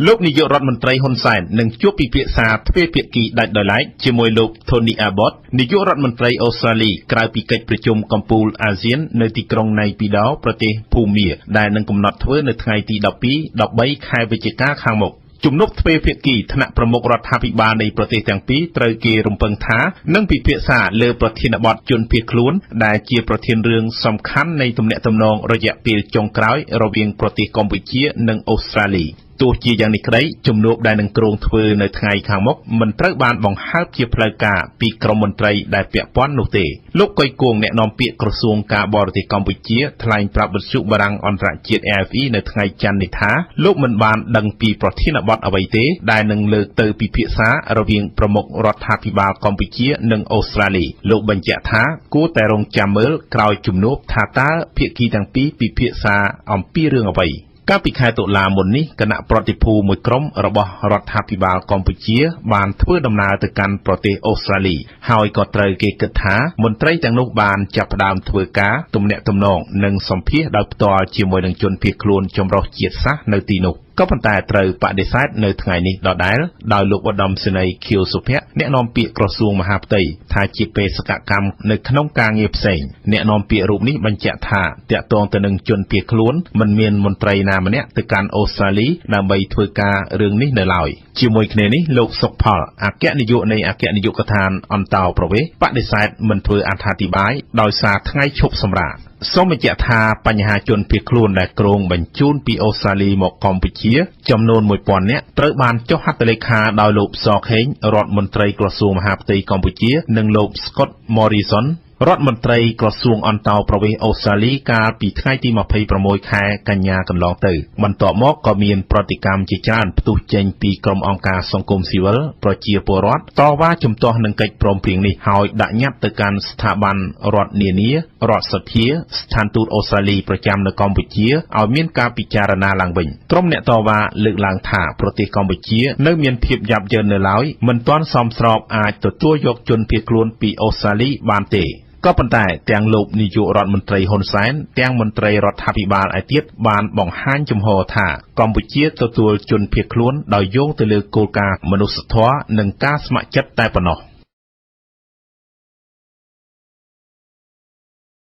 លោកនាយករដ្ឋមន្ត្រីហ៊ុនសែននឹងជួបពិភាក្សាទ្វេភាគីដាច់ដោយឡែកជាមួយលោក Tony Abbott នាយករដ្ឋមន្ត្រីអូស្ត្រាលីក្រៅពីកិច្ចប្រជុំកំពូលអាស៊ាននៅទីក្រុងណៃពីដោប្រទេសភូមាដែលនឹងកំណត់ធ្វើនៅថ្ងៃទី12-13 ខែវិច្ឆិកាខាងមុខជំនួបទ្វេភាគីថ្នាក់ប្រមុខរដ្ឋាភិបាលនៃប្រទេសទាំងពីរត្រូវគេរំពឹងថានឹងពិភាក្សាលើប្រធានបទជនភៀសខ្លួនដែលជាប្រធានរឿងសំខាន់នៃទំនាក់ទំនងរយៈពេលចុងក្រោយរវាងប្រទេសកម្ពុជានិងអូស្ត្រាលីទោះជាយ៉ាងនេះក្តីជំនួបដែលនឹងគ្រោងធ្វើនៅថ្ងៃខាងមុខមិនត្រូវបានបង្ហើបជាផ្លូវការពីក្រុមមន្ត្រីដែលពាក់ព័ន្ធនោះទេលោកកុយគួងអ្នកនាំពាក្យក្រសួងការបរទេសកម្ពុជាថ្លែងប្រាប់វិទ្យុបារាំងអន្តរជាតិ AFE នៅថ្ងៃច័ន្ទនេះថាលោកមិនបានដឹងពីប្រធានបទអ្វីទេដែលនឹងលើកទៅពិភាក្សារវាងប្រមុខរដ្ឋាភិបាលកម្ពុជានិងអូស្ត្រាលីលោកបញ្ជាក់ថាគួរតែរងចាំមើលក្រោយជំនួបថាតើភាគីទាំងពីរពិភាក្សាអំពីរឿងអ្វីកាលពីខែតុលាមុននេះគណៈប្រតិភូមួយក្រុមរបស់រដ្ឋាភិបាលកម្ពុជាបានធ្វើដំណើរទៅកាន់ប្រទេសអូស្ត្រាលីហើយក៏ត្រូវគេគិតថាមន្ត្រីទាំងនោះបានចាប់ផ្ដើមធ្វើការទំនាក់ទំនងនិងសម្ភាសដោយផ្ទាល់ជាមួយនឹងជនភៀសខ្លួនចម្រុះជាតិសាសន៍នៅទីនោះក៏ប៉ុន្តែត្រូវបដិសេធនៅថ្ងៃនេះដដែលដោយលោកឧត្តមសេនីយ៍ខៀវសុភ័ក្រអ្នកនាំពាក្យក្រសួងមហាផ្ទៃថាជាបេសកកម្មនៅក្នុងការងារផ្សេងអ្នកនាំពាក្យរូបនេះបញ្ជាក់ថាតាក់ទងទៅនឹងជនភៀសខ្លួនមិនមានមន្ត្រីណាម្នាក់ទៅកាន់អូស្ត្រាលីដើម្បីធ្វើការរឿងនេះនៅឡើយជាមួយគ្នានេះលោកសុកផលអគ្គនាយកនៃអគ្គនាយកដ្ឋានអន្តោប្រវេសន៍បដិសេធមិនធ្វើអត្ថាធិប្បាយដោយសារថ្ងៃឈប់សម្រាកសូមបញ្ជាក់ថាបញ្ហាជនភៀសខ្លួនដែលគ្រោងបញ្ជូនពីអូស្ត្រាលីមកកម្ពុជាចំនួន 1000 នាក់ត្រូវបានចុះហត្ថលេខាដោយលោកសខេងរដ្ឋមន្ត្រីក្រសួងមហាផ្ទៃកម្ពុជានិងលោក Scott Morrisonរដ្ឋមន្ត្រីក្រសួងអន្តោប្រវេសន៍អូស្ត្រាលីកាលពីថ្ងៃទី26 ខែកញ្ញាកន្លងទៅបន្ទាប់មកក៏មានប្រតិកម្មជាច្រើនផ្ទុះចេញពីក្រុមអង្គការសង្គមស៊ីវិលប្រជាពលរដ្ឋតវ៉ាជំទាស់នឹងកិច្ចព្រមព្រៀងនេះហើយដាក់ញត្តិទៅកាន់ស្ថាប័នរដ្ឋនានារដ្ឋសភាស្ថានទូតអូស្ត្រាលីប្រចាំនៅកម្ពុជាឲ្យមានការពិចារណាឡើងវិញក្រុមអ្នកតវ៉ាលើកឡើងថាប្រទេសកម្ពុជានៅមានភាពយ៉ាប់យ៉ឺននៅឡើយមិនទាន់សមស្របអាចទទួលយកជនភៀសខ្លួនពីអូស្ត្រាលីបានទេក៏ប៉ុន្តែទាំងលោកនាយករដ្ឋមន្ត្រីហ៊ុនសែនទាំងមន្ត្រីរដ្ឋាភិបាលឯទៀតបានបង្ហាញជំហរថាកម្ពុជាទទួលជនភៀសខ្លួនដោយយោងទៅលើគោលការណ៍មនុស្សធម៌និងការស្ម័គ្រចិត្តតែប៉ុណ្ណោះ